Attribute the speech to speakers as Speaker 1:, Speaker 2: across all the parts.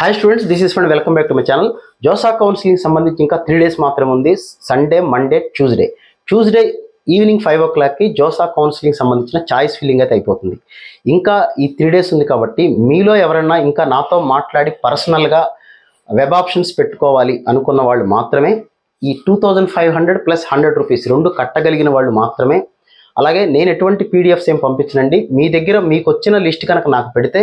Speaker 1: Hi students, this is friend, welcome back to my channel. JoSAA counselling సంబంధించి ఇంకా 3 days మాత్రమే ఉంది. సండే, మండే, ట్యూస్డే ఈవినింగ్ 5 o'clockకి JoSAA counselling సంబంధించిన చాయిస్ ఫిల్లింగ్ అయితే అయిపోతుంది. ఇంకా ఈ 3 డేస్ ఉంది కాబట్టి మీలో ఎవరైనా ఇంకా నాతో మాట్లాడి పర్సనల్గా వెబ్ ఆప్షన్స్ పెట్టుకోవాలి అనుకున్న వాళ్ళు మాత్రమే ఈ 2500 + 100 రూపీస్ రెండు కట్టగలిగిన వాళ్ళు మాత్రమే. అలాగే నేను ఎటువంటి పీడిఎఫ్స్ ఏం పంపించనండి. మీ దగ్గర మీకు వచ్చిన లిస్ట్ కనుక నాకు పెడితే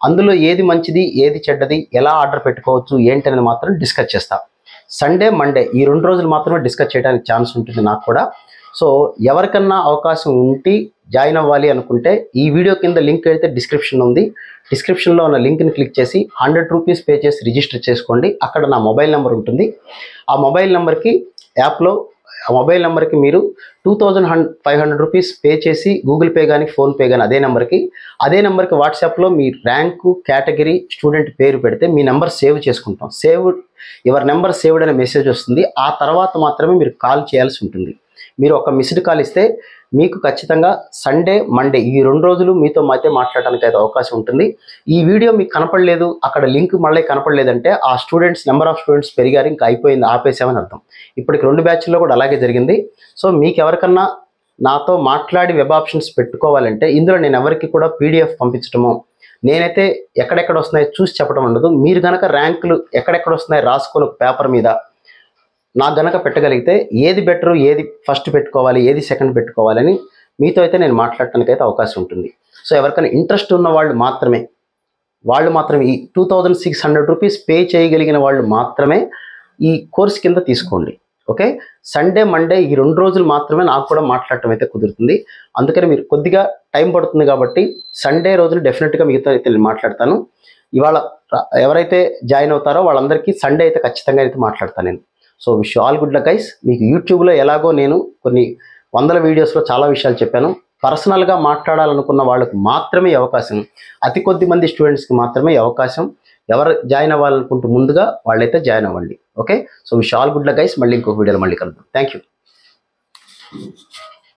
Speaker 1: అందులో ఏది మంచిది, ఏది చెడ్డది, ఎలా ఆర్డర్ పెట్టుకోవచ్చు ఏంటనేది మాత్రం డిస్కస్ చేస్తా. సండే, మండే ఈ 2 రోజులు మాత్రమే డిస్కస్ చేయడానికి ఛాన్స్ ఉంటుంది నాకు కూడా. సో ఎవరికన్నా అవకాశం ఉంటే జాయిన్ అవ్వాలి అనుకుంటే ఈ వీడియో కింద లింక్ అయితే డిస్క్రిప్షన్ ఉంది. డిస్క్రిప్షన్లో ఉన్న లింక్ని క్లిక్ చేసి 100 రూపీస్ పే చేసి రిజిస్టర్ చేసుకోండి. అక్కడ నా మొబైల్ నెంబర్ ఉంటుంది. ఆ మొబైల్ నెంబర్కి యాప్లో మొబైల్ నెంబర్కి మీరు 2500 రూపీస్ పే చేసి గూగుల్ పే కానీ, ఫోన్పే కానీ అదే నెంబర్కి వాట్సాప్లో మీ ర్యాంకు, కేటగిరీ, స్టూడెంట్ పేరు పెడితే మీ నెంబర్ సేవ్ చేసుకుంటాం. యువర్ నెంబర్ సేవ్డ్ అనే మెసేజ్ వస్తుంది. ఆ తర్వాత మాత్రమే మీరు కాల్ చేయాల్సి ఉంటుంది. మీరు ఒక మిస్డ్ కాల్ ఇస్తే మీకు ఖచ్చితంగా సండే, మండే ఈ 2 రోజులు మీతో అయితే మాట్లాడడానికి అయితే అవకాశం ఉంటుంది. ఈ వీడియో మీకు కనపడలేదు, అక్కడ లింక్ మళ్ళీ కనపడలేదంటే ఆ నెంబర్ ఆఫ్ స్టూడెంట్స్ పెరిగారు, ఇంకా అయిపోయింది, ఆపేసామని అర్థం. ఇప్పటికి 2 బ్యాచ్ల్లో కూడా అలాగే జరిగింది. సో మీకు ఎవరికన్నా నాతో మాట్లాడి వెబ్ ఆప్షన్స్ పెట్టుకోవాలంటే ఇందులో నేను ఎవరికి కూడా పీడిఎఫ్ పంపించడమో, నేనైతే ఎక్కడెక్కడ వస్తున్నాయో చూసి చెప్పడం ఉండదు. మీరు కనుక ర్యాంకులు ఎక్కడెక్కడ వస్తున్నాయో రాసుకొని పేపర్ మీద నాకు గనక పెట్టగలిగితే ఏది బెటరు, ఏది ఫస్ట్ పెట్టుకోవాలి, ఏది సెకండ్ పెట్టుకోవాలని మీతో అయితే నేను మాట్లాడటానికి అయితే అవకాశం ఉంటుంది. సో ఎవరికైనా ఇంట్రెస్ట్ ఉన్న వాళ్ళు మాత్రమే ఈ 2600 రూపీస్ పే చేయగలిగిన వాళ్ళు మాత్రమే ఈ కోర్స్ కింద తీసుకోండి. ఓకే, సండే, మండే ఈ 2 రోజులు మాత్రమే నాకు కూడా మాట్లాడటం అయితే కుదురుతుంది. అందుకని మీరు కొద్దిగా టైం పడుతుంది కాబట్టి సండే రోజులు డెఫినెట్గా మీతో అయితే నేను మాట్లాడతాను. ఇవాళ ఎవరైతే జాయిన్ అవుతారో వాళ్ళందరికీ సండే అయితే ఖచ్చితంగా అయితే మాట్లాడతాను నేను. So wish all good luck guys. మీకు యూట్యూబ్లో ఎలాగో నేను కొన్ని వందల వీడియోస్లో చాలా విషయాలు చెప్పాను. పర్సనల్గా మాట్లాడాలనుకున్న వాళ్ళకు మాత్రమే అవకాశం, అతి కొద్ది మంది స్టూడెంట్స్కి మాత్రమే అవకాశం. ఎవరు జాయిన్ అవ్వాలనుకుంటూ ముందుగా వాళ్ళైతే జాయిన్ అవ్వండి. Okay, so wish all good luck guys. మళ్ళీ ఇంకొక వీడియోలో మళ్ళీ కలుద్దాం. Thank you.